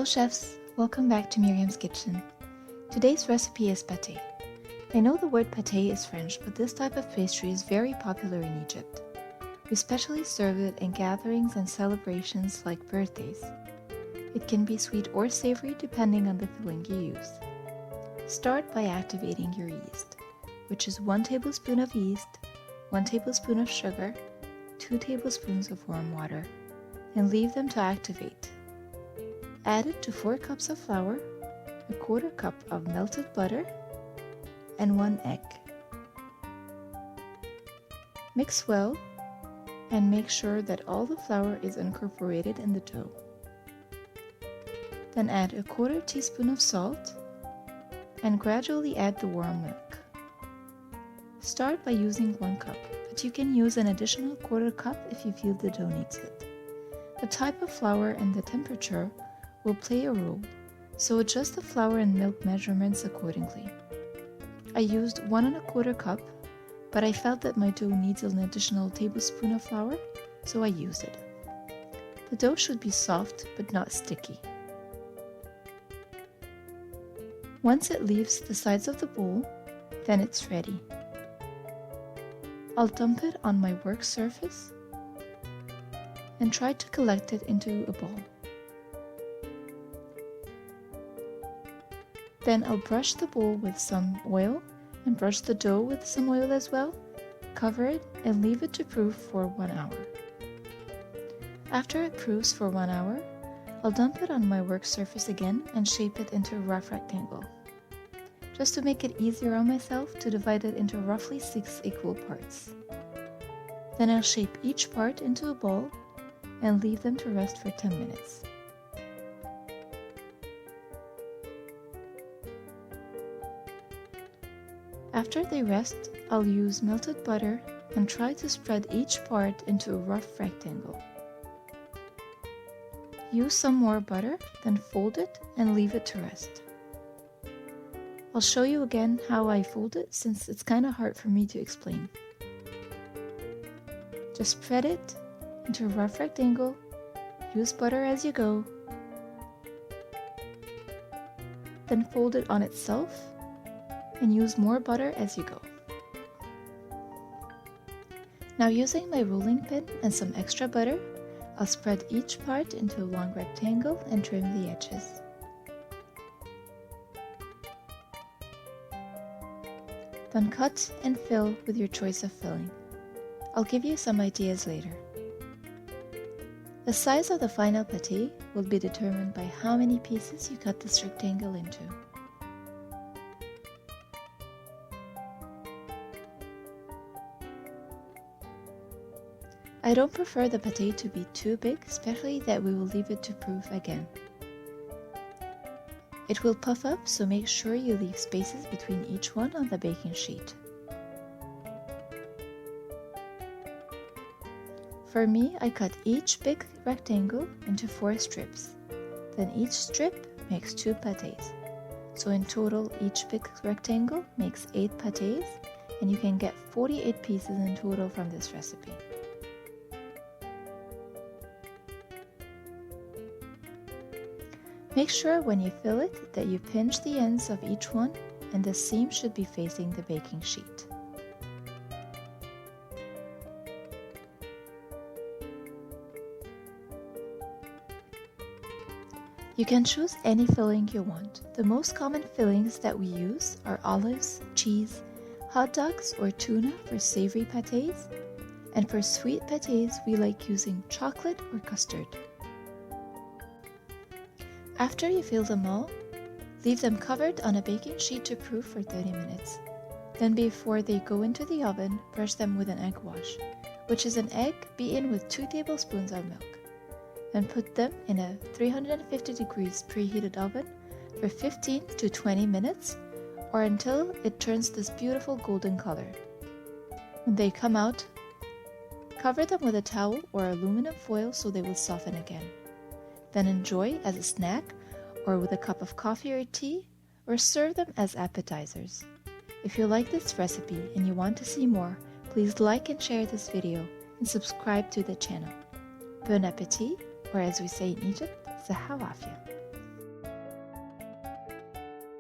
chefs, welcome back to Miriam's kitchen. Today's recipe is pâté. I know the word pâté is French, but this type of pastry is very popular in Egypt. We especially serve it in gatherings and celebrations like birthdays. It can be sweet or savory depending on the filling you use. Start by activating your yeast, which is 1 tablespoon of yeast, 1 tablespoon of sugar, 2 tablespoons of warm water, and leave them to activate. Add it to 4 cups of flour, a 1/4 cup of melted butter, and 1 egg. Mix well and make sure that all the flour is incorporated in the dough. Then add a 1/4 teaspoon of salt and gradually add the warm milk. Start by using 1 cup, but you can use an additional 1/4 cup if you feel the dough needs it. The type of flour and the temperature will play a role, so adjust the flour and milk measurements accordingly. I used 1 1/4 cup, but I felt that my dough needs an additional tablespoon of flour, so I used it. The dough should be soft but not sticky. Once it leaves the sides of the bowl, then it's ready. I'll dump it on my work surface and try to collect it into a ball. Then I'll brush the bowl with some oil and brush the dough with some oil as well, cover it and leave it to proof for 1 hour. After it proofs for 1 hour, I'll dump it on my work surface again and shape it into a rough rectangle. Just to make it easier on myself, to divide it into roughly 6 equal parts. Then I'll shape each part into a ball and leave them to rest for 10 minutes. After they rest, I'll use melted butter and try to spread each part into a rough rectangle. Use some more butter, then fold it and leave it to rest. I'll show you again how I fold it since it's kind of hard for me to explain. Just spread it into a rough rectangle, use butter as you go, then fold it on itself and use more butter as you go. Now using my rolling pin and some extra butter, I'll spread each part into a long rectangle and trim the edges. Then cut and fill with your choice of filling. I'll give you some ideas later. The size of the final pâté will be determined by how many pieces you cut this rectangle into. I don't prefer the pâté to be too big, especially that we will leave it to proof again. It will puff up, so make sure you leave spaces between each one on the baking sheet. For me, I cut each big rectangle into 4 strips. Then each strip makes 2 pâtés. So in total, each big rectangle makes 8 pâtés, and you can get 48 pieces in total from this recipe. Make sure when you fill it that you pinch the ends of each one and the seam should be facing the baking sheet. You can choose any filling you want. The most common fillings that we use are olives, cheese, hot dogs or tuna for savory pâtés, and for sweet pâtés we like using chocolate or custard. After you fill them all, leave them covered on a baking sheet to proof for 30 minutes. Then before they go into the oven, brush them with an egg wash, which is an egg beaten with 2 tablespoons of milk. Then put them in a 350 degrees preheated oven for 15 to 20 minutes or until it turns this beautiful golden color. When they come out, cover them with a towel or aluminum foil so they will soften again. Then enjoy as a snack or with a cup of coffee or tea, or serve them as appetizers. If you like this recipe and you want to see more, please like and share this video and subscribe to the channel. Bon appétit, or as we say in Egypt, صحة وعافية.